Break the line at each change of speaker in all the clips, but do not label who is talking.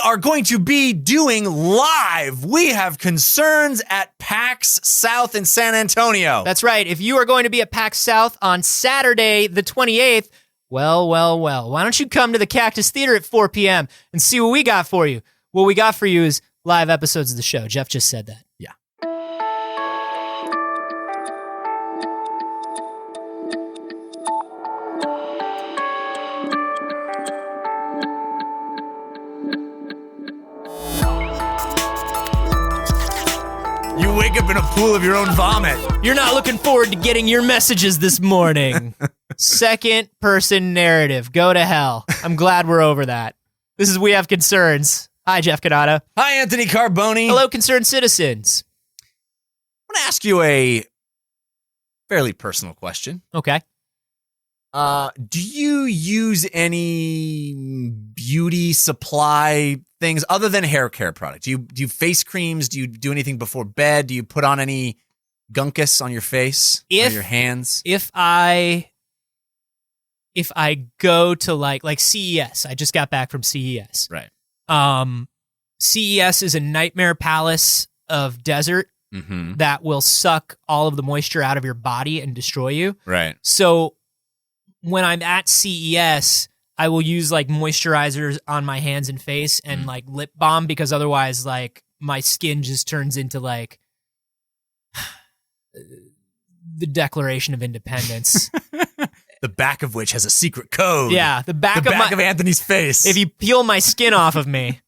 are going to be doing live. We have concerns at PAX South in San Antonio.
That's right. If you are going to be at PAX South on Saturday, the 28th, well, why don't you come to the Cactus Theater at 4 p.m. and see what we got for you? What we got for you is live episodes of the show. Jeff just said that.
Yeah. You wake up in a pool of your own vomit.
You're not looking forward to getting your messages this morning. Second person narrative. Go to hell. I'm glad we're over that. This is We Have Concerns. Hi, Jeff Cannata.
Hi, Anthony Carboni.
Hello, concerned citizens.
I want to ask you a fairly personal question.
Okay.
Do you use any beauty supply things other than hair care products? Do you face creams? Do you do anything before bed? Do you put on any gunkus on your face or your hands?
If I go to like CES, I just got back from CES.
Right.
CES is a nightmare palace of desert that will suck all of the moisture out of your body and destroy you.
Right.
So when I'm at CES, I will use like moisturizers on my hands and face and like lip balm, because otherwise like my skin just turns into like the Declaration of Independence.
The back of which has a secret code.
Yeah, the back
of Anthony's face.
If you peel my skin off of me.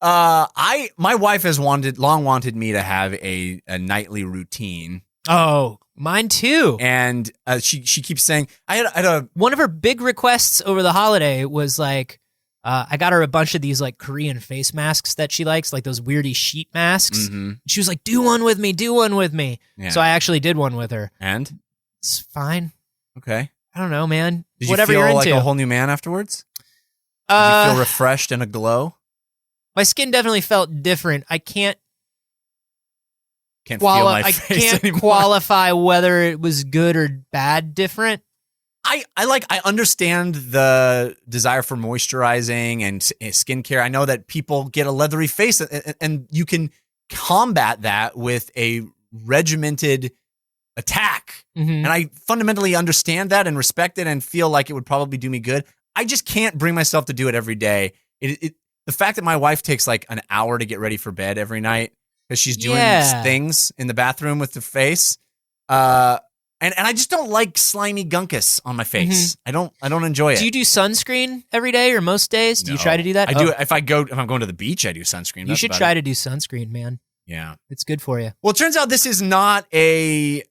My wife has long wanted me to have a nightly routine.
Oh, mine too.
And she keeps saying, I had a
one of her big requests over the holiday was like, I got her a bunch of these like Korean face masks that she likes, like those weirdy sheet masks. She was like, do one with me. Yeah. So I actually did one with her.
And?
It's fine.
Okay.
I don't know, man.
Did
Whatever
you feel
you're
like
into.
a whole new man afterwards? Did you feel refreshed and aglow?
My skin definitely felt different. I can't
feel my face anymore.
Qualify whether it was good or bad different.
I understand the desire for moisturizing and skincare. I know that people get a leathery face, and you can combat that with a regimented attack. And I fundamentally understand that and respect it and feel like it would probably do me good. I just can't bring myself to do it every day. The fact that my wife takes like an hour to get ready for bed every night because she's doing things in the bathroom with her face. And I just don't like slimy gunkus on my face. I don't enjoy it.
Do you do sunscreen every day or most days? Do you try to do that?
I do. If I'm going to the beach, I do sunscreen.
You should try to do sunscreen, man.
Yeah.
It's good for you.
Well, it turns out this is not a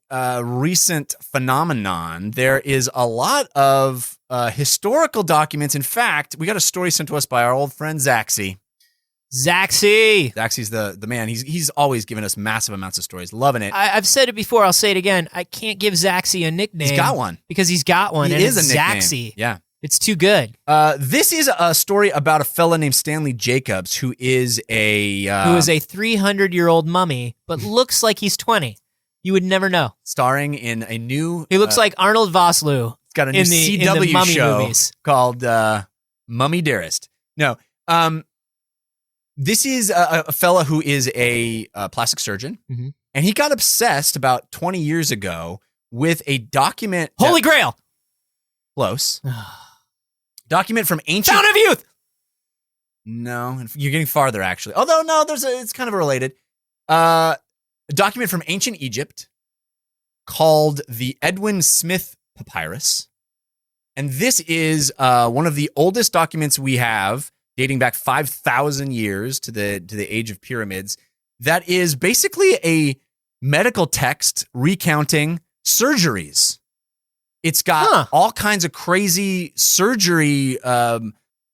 recent phenomenon. There is a lot of historical documents. In fact, we got a story sent to us by our old friend Zaxi. Zaxi's the man. He's always given us massive amounts of stories. Loving it.
I've said it before. I'll say it again. I can't give Zaxi a nickname.
He's got one.
Because he's got one.
He is a nickname.
Zaxi.
Yeah.
It's too good.
This is a story about a fella named Stanley Jacobs, who is a
300-year-old mummy, but looks like he's 20. You would never know.
Starring in a new...
He looks like Arnold Vosloo.
It's got a new CW show movies. Called Mummy Dearest. No. This is a fella who is a plastic surgeon, and he got obsessed about 20 years ago with a document...
Holy Grail!
Close. Document from ancient...
Fountain of Youth!
No, you're getting farther, actually. Although, no, it's kind of related. A document from ancient Egypt called the Edwin Smith Papyrus. And this is one of the oldest documents we have, dating back 5,000 years to the age of pyramids. That is basically a medical text recounting surgeries. It's got all kinds of crazy surgery,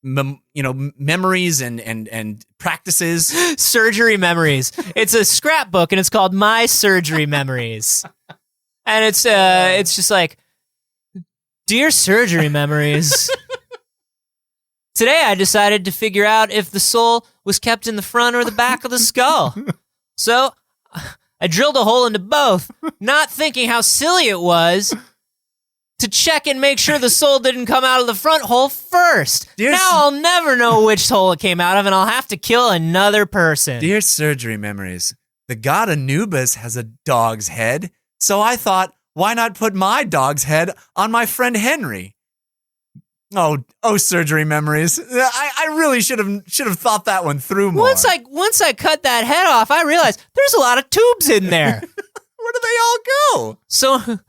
memories and practices.
Surgery memories. It's a scrapbook, and it's called My Surgery Memories. And it's just like, dear surgery memories. Today I decided to figure out if the soul was kept in the front or the back of the skull. So I drilled a hole into both, not thinking how silly it was to check and make sure the soul didn't come out of the front hole first.
Dear
Now I'll never know which hole it came out of, and I'll have to kill another person.
Dear surgery memories, the god Anubis has a dog's head, so I thought, why not put my dog's head on my friend Henry? Oh, surgery memories. I really should have thought that one through more.
Once I cut that head off, I realized there's a lot of tubes in there.
Where do they all go?
So,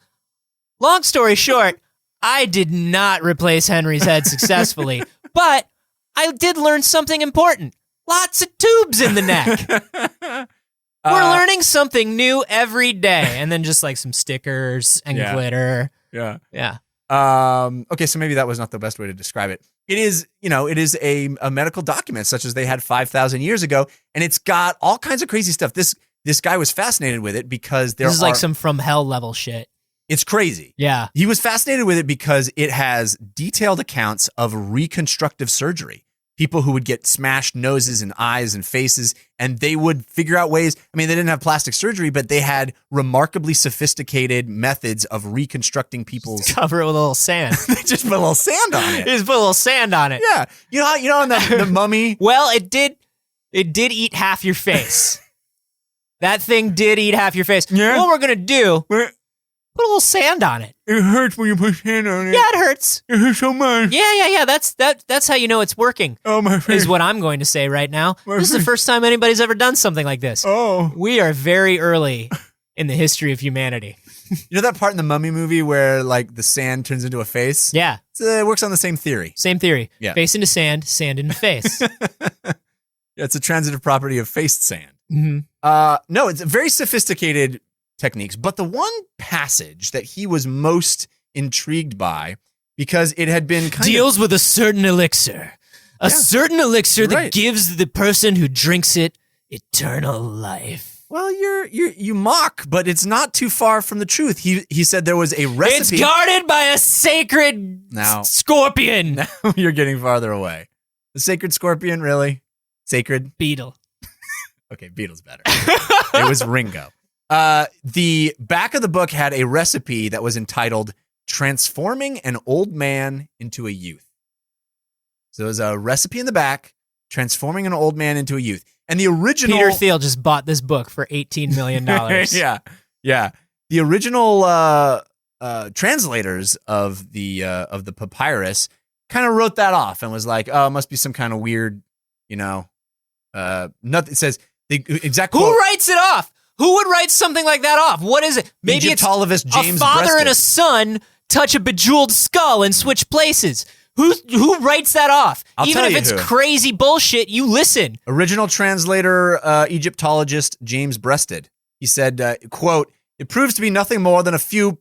long story short, I did not replace Henry's head successfully, but I did learn something important. Lots of tubes in the neck. We're learning something new every day. And then just like some stickers and glitter.
Yeah.
Yeah.
Okay, so maybe that was not the best way to describe it. It is a medical document such as they had 5,000 years ago, and it's got all kinds of crazy stuff. This guy was fascinated with it because
this is like some from hell level shit.
It's crazy.
Yeah.
He was fascinated with it because it has detailed accounts of reconstructive surgery. People who would get smashed noses and eyes and faces, and they would figure out ways. I mean, they didn't have plastic surgery, but they had remarkably sophisticated methods of reconstructing people's.
Just cover it with a little sand.
They just put a little sand on it.
Just put a little sand on it.
Yeah. You know, in the mummy.
Well, it did eat half your face. That thing did eat half your face.
Yeah.
What we're gonna do? Put a little sand on it.
It hurts when you put sand on it.
Yeah, it hurts.
It hurts so much.
Yeah. That's how you know it's working.
Oh, my face.
Is what I'm going to say right now.
My
This is the
face.
first time anybody's ever done something like this.
Oh.
We are very early in the history of humanity.
You know that part in the Mummy movie where like the sand turns into a face?
Yeah.
It works on the same theory.
Same theory.
Yeah.
Face into sand, sand into face.
Yeah, it's a transitive property of faced sand.
Mm-hmm.
No, it's very sophisticated techniques, but the one passage that he was most intrigued by, because it had been
deals with a certain elixir. A certain elixir that gives the person who drinks it eternal life.
Well, you mock, but it's not too far from the truth. He said there was a recipe.
It's guarded by a sacred scorpion.
Now you're getting farther away. The sacred scorpion, really? Sacred?
Beetle.
Okay, Beetle's better. It was Ringo. The back of the book had a recipe that was entitled Transforming an Old Man into a Youth. So there's a recipe in the back, Transforming an Old Man into a Youth. And the original...
Peter Thiel just bought this book for $18 million.
Yeah. The original translators of the papyrus kind of wrote that off and was like, oh, it must be some kind of weird, nothing. It says the exact quote.
Who writes it off? Who would write something like that off? What is it? Maybe
Egyptologist
it's
James
a father
Breasted.
and a son touch a bejeweled skull and switch places. Who writes that off?
I'll
Even
tell
if
you
it's
who.
crazy bullshit, you listen.
Original translator, Egyptologist James Breasted. He said, quote, it proves to be nothing more than a face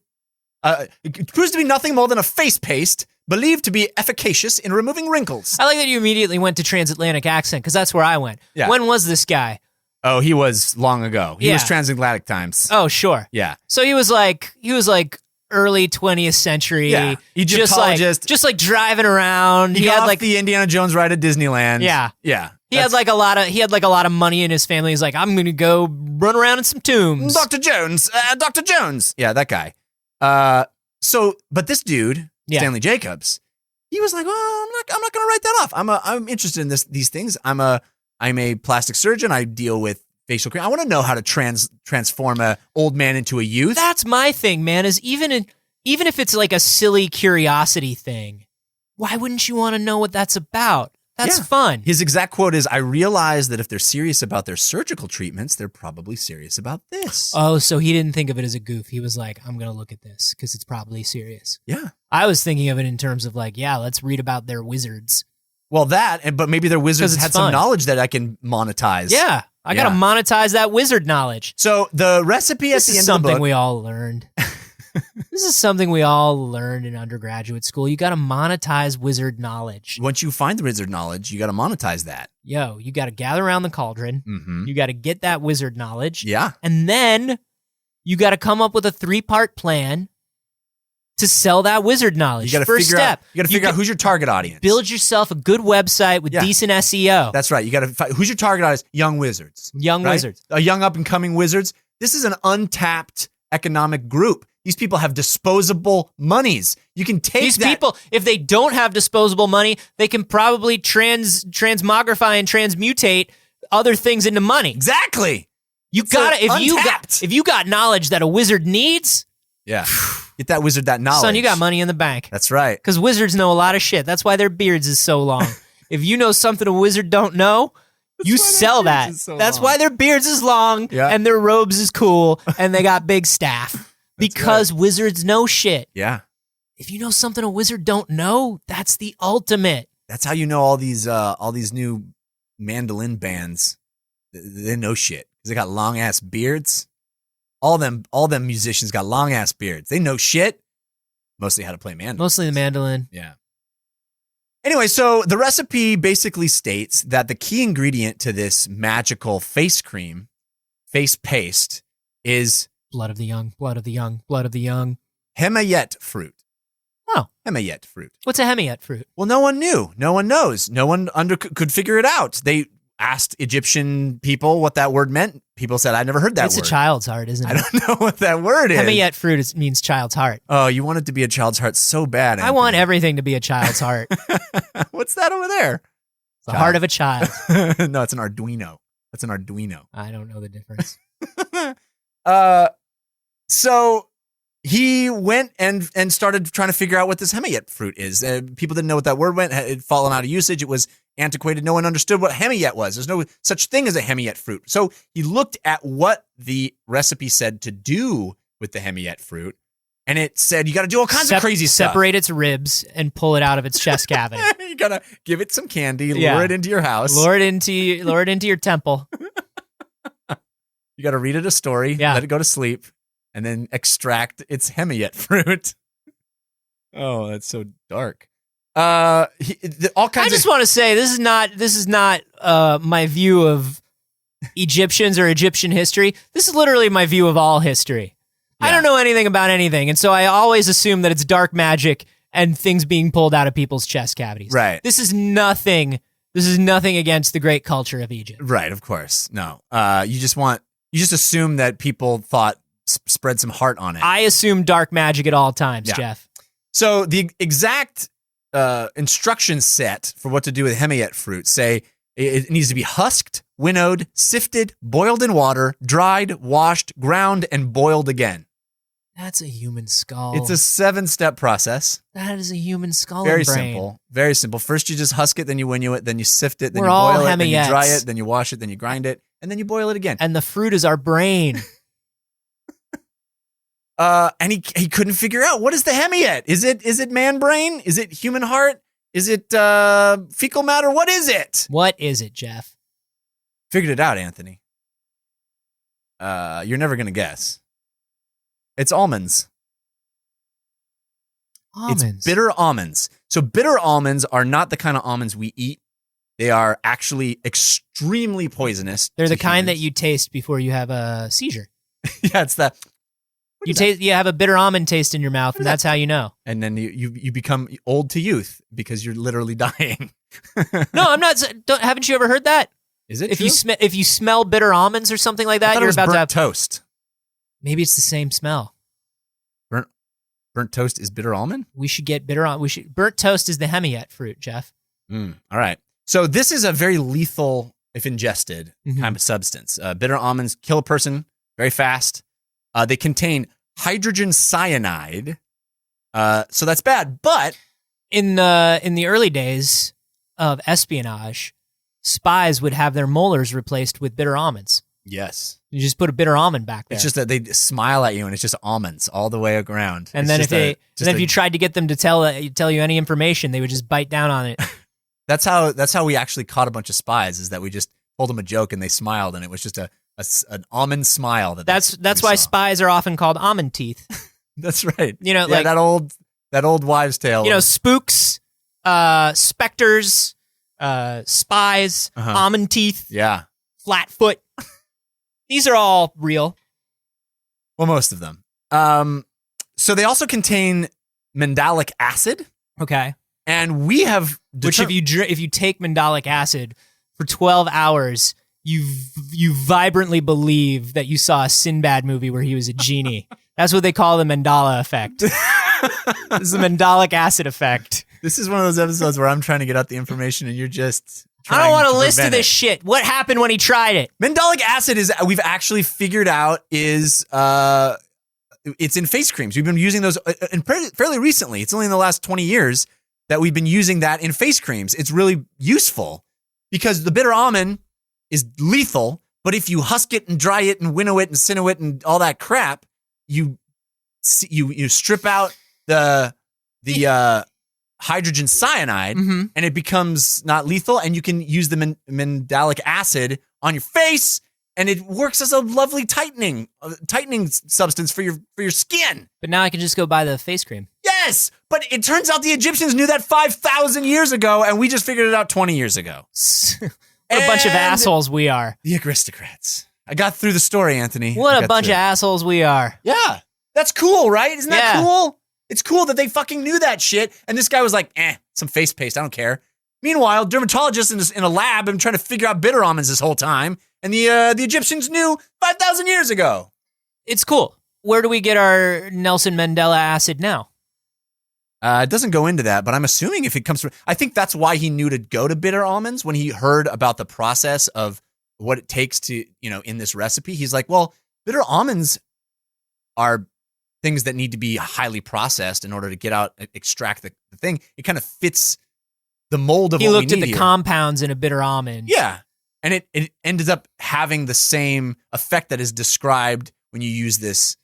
paste believed to be efficacious in removing wrinkles.
I like that you immediately went to transatlantic accent because that's where I went.
Yeah.
When was this guy?
Oh, he was long ago. He was
Yeah.
transatlantic times.
Oh, sure.
Yeah.
So he was like early 20th century.
Yeah. Egyptologist.
Just like driving around.
He got off the Indiana Jones ride at Disneyland.
Yeah.
Yeah.
He had like a lot of money in his family. He's like, I'm gonna go run around in some tombs.
Dr. Jones. Yeah, that guy. But this dude, Stanley Jacobs, he was like, oh, I'm not gonna write that off. I'm interested in these things. I'm a plastic surgeon. I deal with facial cream. I want to know how to transform a old man into a youth.
That's my thing, man, is even if it's like a silly curiosity thing, why wouldn't you want to know what that's about? That's fun.
His exact quote is, I realize that if they're serious about their surgical treatments, they're probably serious about this.
Oh, so he didn't think of it as a goof. He was like, I'm going to look at this because it's probably serious.
Yeah.
I was thinking of it in terms of like, let's read about their wizards.
Well, but maybe their wizards had some knowledge that I can monetize.
Yeah. I got to monetize that wizard knowledge.
So the recipe at the end of the book.
This is something we all learned. This is something we all learned in undergraduate school. You got to monetize wizard knowledge.
Once you find the wizard knowledge, you got to monetize that.
Yo, you got to gather around the cauldron.
Mm-hmm.
You got to get that wizard knowledge.
Yeah.
And then you got to come up with a 3-part plan to sell that wizard knowledge.
You got to figure out who's your target audience.
Build yourself a good website with decent SEO.
That's right. You got to who's your target audience? Young wizards.
Young wizards.
Young up and coming wizards. This is an untapped economic group. These people have disposable monies. You can take
These people, if they don't have disposable money, they can probably transmogrify and transmutate other things into money.
Exactly.
If you got knowledge that a wizard needs,
yeah, get that wizard that knowledge.
Son, you got money in the bank.
That's right.
Because wizards know a lot of shit. That's why their beards is so long. If you know something a wizard don't know, you sell that. That's why their beards is long and their robes is cool and they got big staff. Because wizards know shit.
Yeah.
If you know something a wizard don't know, that's the ultimate.
That's how you know all these new mandolin bands. They know shit because they got long ass beards. All them musicians got long ass beards. They know shit. Mostly how to play mandolin.
Mostly the mandolin.
Yeah. Anyway, so the recipe basically states that the key ingredient to this magical face cream, face paste, is
blood of the young, blood of the young, blood of the young.
Hemayet fruit.
Oh.
Hemayet fruit.
What's a Hemayet fruit?
Well, no one knew. No one knows. No one could figure it out. They asked Egyptian people what that word meant. People said, I never heard that word.
It's a child's heart, isn't it?
I don't know what that word is.
Hemayet fruit means child's heart.
Oh, you want it to be a child's heart so bad.
I want everything to be a child's heart.
What's that over there?
The heart of a child.
No, it's an Arduino. That's an Arduino.
I don't know the difference.
So he went and started trying to figure out what this Hemayet fruit is. People didn't know what that word meant. It had fallen out of usage. It was antiquated. No one understood what Hemayet was. There's no such thing as a Hemayet fruit. So he looked at what the recipe said to do with the Hemayet fruit, and it said you got to do all kinds of crazy stuff.
Separate its ribs and pull it out of its chest cavity.
You got to give it some candy, lure it into your house.
Lure it into your temple.
You got to read it a story, let it go to sleep, and then extract its Hemayet fruit. Oh, that's so dark. I just
want to say this is not my view of Egyptians or Egyptian history. This is literally my view of all history. Yeah. I don't know anything about anything, and so I always assume that it's dark magic and things being pulled out of people's chest cavities.
Right.
This is nothing against the great culture of Egypt.
Right, of course. No. You just assume that people thought spread some heart on it.
I assume dark magic at all times, Jeff.
So the exact instruction set for what to do with Hemayet fruit say it needs to be husked, winnowed, sifted, boiled in water, dried, washed, ground, and boiled again.
That's a human skull.
It's a 7-step process.
That is a human skull.
Very
and brain.
Simple. Very simple. First you just husk it, then you winnow it, then you sift it, then
We're
you
all
boil it, then you
Hemeyets.
dry it, then you wash it, then you grind it, and then you boil it again.
And the fruit is our brain.
And he couldn't figure out, what is the Hemayet? Is it man brain? Is it human heart? Is it fecal matter? What is it?
What is it, Jeff?
Figured it out, Anthony. You're never gonna guess. It's almonds.
Almonds.
It's bitter almonds. So bitter almonds are not the kind of almonds we eat. They are actually extremely poisonous.
They're the kind that you taste before you have a seizure.
Yeah, it's that.
You have a bitter almond taste in your mouth, and that's how you know.
And then you become old to youth because you're literally dying.
No, I'm not. Haven't you ever heard that?
Is it
if
true?
if you smell bitter almonds or something like that,
you're about to have toast.
Maybe it's the same smell.
Burnt toast is bitter almond?
We should get burnt toast is the Hemayet fruit, Jeff.
All right. So this is a very lethal, if ingested, kind of substance. Bitter almonds kill a person very fast. They contain hydrogen cyanide. So that's bad. But
in the early days of espionage, spies would have their molars replaced with bitter almonds.
Yes.
You just put a bitter almond back there.
It's just that they smile at you and it's just almonds all the way around.
And then if you tried to get them to tell you any information, they would just bite down on it.
That's how we actually caught a bunch of spies, is that we just told them a joke and they smiled, and it was just an almond smile.
That's why spies are often called almond teeth.
That's right.
You know,
like that old wives' tale.
You know, spooks, specters, spies, almond teeth.
Yeah.
Flatfoot. These are all real.
Well, most of them. So they also contain mandalic acid.
Okay.
And we have
which if you take mandalic acid for 12 hours, you vibrantly believe that you saw a Sinbad movie where he was a genie. That's what they call the Mandela effect. This is the Mandalic acid effect.
This is one of those episodes where I'm trying to get out the information and you're just
I don't want
to
to listen to
prevent
this shit. What happened when he tried it?
Mandelic acid is, we've actually figured out, is it's in face creams. We've been using those fairly recently. It's only in the last 20 years that we've been using that in face creams. It's really useful because the bitter almond is lethal, but if you husk it and dry it and winnow it and sinnow it and all that crap, you strip out the hydrogen cyanide, and it becomes not lethal, and you can use the mandelic acid on your face, and it works as a lovely tightening substance for your skin.
But now I can just go buy the face cream.
Yes, but it turns out the Egyptians knew that 5,000 years ago, and we just figured it out 20 years ago.
What a bunch of assholes we are.
The aristocrats. I got through the story, Anthony.
What a bunch of assholes we are.
Yeah, that's cool, right? Isn't that cool? It's cool that they fucking knew that shit. And this guy was like, some face paste. I don't care. Meanwhile, dermatologists in a lab have been trying to figure out bitter almonds this whole time. And the Egyptians knew 5,000 years ago.
It's cool. Where do we get our Nelson Mandela acid now?
It doesn't go into that, but I'm assuming if it comes from, I think that's why he knew to go to bitter almonds when he heard about the process of what it takes to, in this recipe. He's like, well, bitter almonds are things that need to be highly processed in order to extract the thing. It kind of fits the mold of what we need. He looked at the
compounds in a bitter almond.
Yeah. And it ended up having the same effect that is described when you use this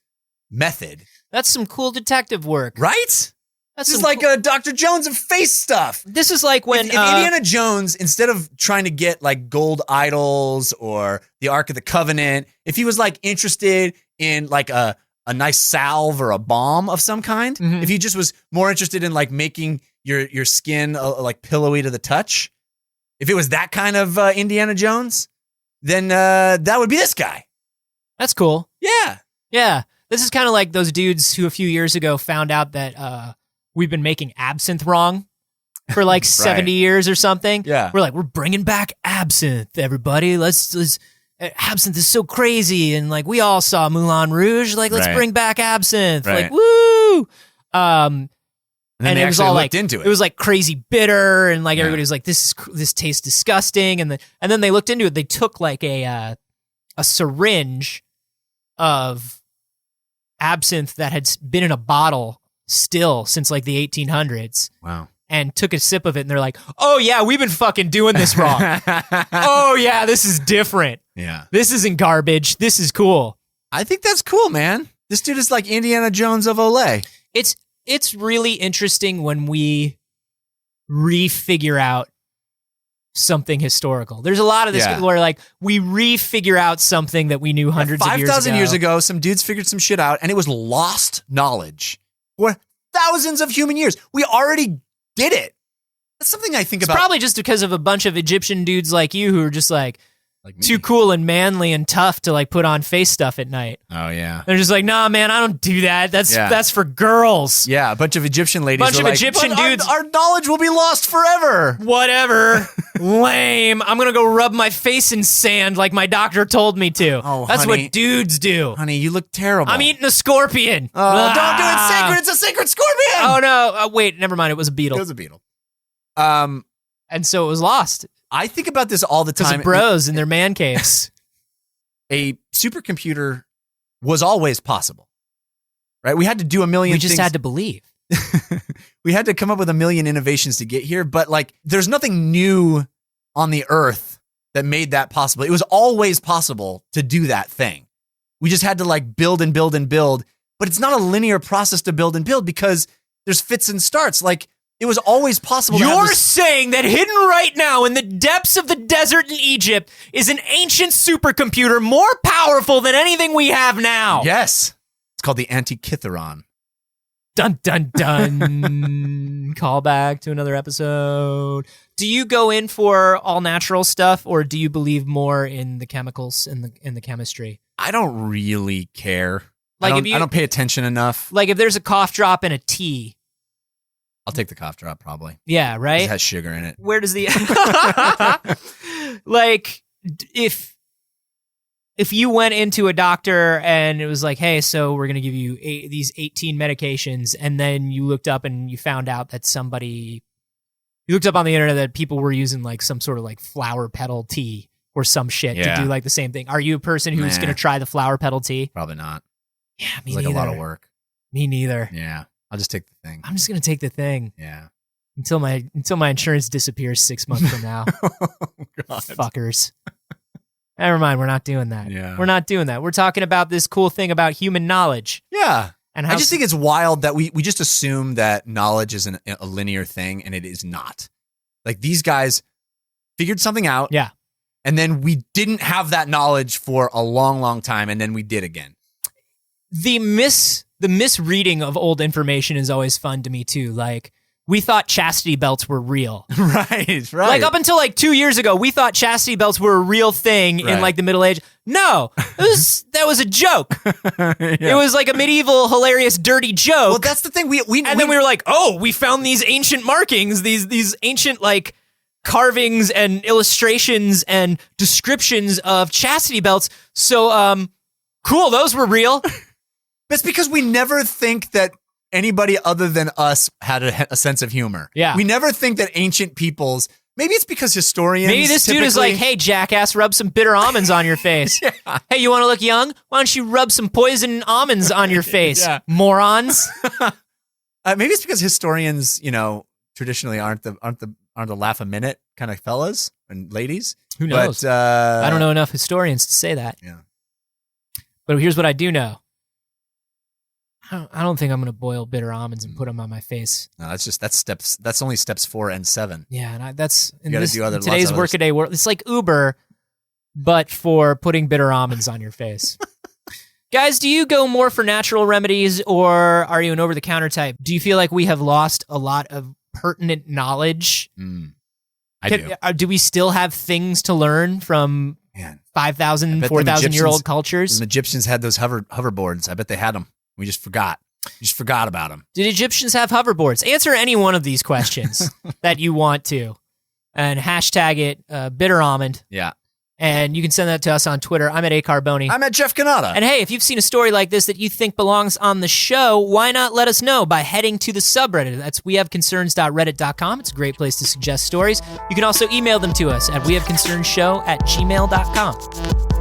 method.
That's some cool detective work.
Right? This is like Dr. Jones of face stuff.
This is like when...
If Indiana Jones, instead of trying to get like gold idols or the Ark of the Covenant, if he was like interested in like a nice salve or a balm of some kind, if he just was more interested in like making your skin like pillowy to the touch, if it was that kind of Indiana Jones, then that would be this guy.
That's cool.
Yeah.
Yeah. This is kind of like those dudes who a few years ago found out that we've been making absinthe wrong for like 70 years or something.
Yeah.
We're bringing back absinthe, everybody. Let's absinthe is so crazy, and like we all saw Moulin Rouge, like let's bring back absinthe, like woo. And
then
it was all like
into it.
It was like crazy bitter, and like everybody was like, this tastes disgusting, and then they looked into it. They took like a syringe of absinthe that had been in a bottle still since like the 1800s.
Wow.
And took a sip of it, and they're like, oh yeah, we've been fucking doing this wrong. Oh yeah, this is different.
Yeah.
This isn't garbage. This is cool.
I think that's cool, man. This dude is like Indiana Jones of Olay.
It's really interesting when we refigure out something historical. There's a lot of this where like we refigure out something that we knew hundreds of years ago.
5,000 years ago, some dudes figured some shit out, and it was lost knowledge for thousands of human years. We already did it. That's something I think about.
It's probably just because of a bunch of Egyptian dudes like you who are just like too cool and manly and tough to like put on face stuff at night.
Oh yeah.
They're just like, nah, man, I don't do that. That's for girls.
Yeah, a bunch of Egyptian ladies.
Egyptian dudes.
Our knowledge will be lost forever.
Whatever. Lame. I'm gonna go rub my face in sand like my doctor told me to.
Oh,
that's
honey,
what dudes do.
Honey, you look terrible.
I'm eating a scorpion.
Oh, don't do it sacred. It's a sacred scorpion.
Oh no. Wait, never mind. It was a beetle.
It was a beetle.
And so it was lost.
I think about this all the time.
Because of bros in their man caves.
A supercomputer was always possible, right? We had to do a million things.
We just had to believe.
We had to come up with a million innovations to get here, but like there's nothing new on the earth that made that possible. It was always possible to do that thing. We just had to like build and build and build, but it's not a linear process to build and build because there's fits and starts. Like it was always possible.
You're saying that hidden right now in the depths of the desert in Egypt is an ancient supercomputer more powerful than anything we have now.
Yes. It's called the Antikythera.
Dun, dun, dun. Call back to another episode. Do you go in for all natural stuff, or do you believe more in the chemicals and the chemistry?
I don't really care.
Like
I don't pay attention enough.
Like if there's a cough drop in a tea.
I'll take the cough drop probably.
Yeah, right?
It has sugar in it.
Where does the... like, if if you went into a doctor and it was like, hey, so we're going to give you these 18 medications, and then you looked up and you found out that you looked up on the internet that people were using like some sort of like flower petal tea or some shit to do like the same thing. Are you a person who's going to try the flower petal tea?
Probably not.
Yeah, me
it's
neither.
like a lot of work.
Me neither.
Yeah. I'll just take the thing.
I'm just going to take the thing.
Yeah.
Until my insurance disappears 6 months from now.
Oh, God.
Fuckers. Never mind, we're not doing that.
Yeah.
We're not doing that. We're talking about this cool thing about human knowledge.
Yeah.
And
I just think it's wild that we just assume that knowledge is a linear thing, and it is not. Like, these guys figured something out.
Yeah.
And then we didn't have that knowledge for a long, long time, and then we did again.
The misreading of old information is always fun to me too. Like, we thought chastity belts were real.
Right.
Like, up until like 2 years ago, we thought chastity belts were a real thing in like the Middle Age. No, that was a joke. It was like a medieval, hilarious, dirty joke.
Well, that's the thing.
Then we were like, oh, we found these ancient markings, these ancient like carvings and illustrations and descriptions of chastity belts. So, cool, those were real.
That's because we never think that anybody other than us had a sense of humor.
Yeah.
We never think that ancient peoples, maybe it's because historians.
Maybe this dude is like, hey, jackass, rub some bitter almonds on your face.
Yeah.
Hey, you want to look young? Why don't you rub some poison almonds on your face, morons?
Maybe it's because historians, traditionally aren't the laugh a minute kind of fellas and ladies.
Who knows?
But,
I don't know enough historians to say that.
Yeah.
But here's what I do know. I don't think I'm going to boil bitter almonds and put them on my face.
No, that's only steps 4 and 7.
Yeah, and that's in
today's
workaday world. It's like Uber, but for putting bitter almonds on your face. Guys, do you go more for natural remedies, or are you an over-the-counter type? Do you feel like we have lost a lot of pertinent knowledge?
I do.
Do we still have things to learn from 5,000, 4,000-year-old cultures?
The Egyptians had those hoverboards. I bet they had them. We just forgot. We just forgot about them.
Did Egyptians have hoverboards? Answer any one of these questions that you want to. And hashtag it bitter almond.
Yeah.
And you can send that to us on Twitter. I'm at A Carboni.
I'm at Jeff Canada.
And hey, if you've seen a story like this that you think belongs on the show, why not let us know by heading to the subreddit? That's wehaveconcerns.reddit.com. It's a great place to suggest stories. You can also email them to us at wehaveconcernshow@gmail.com.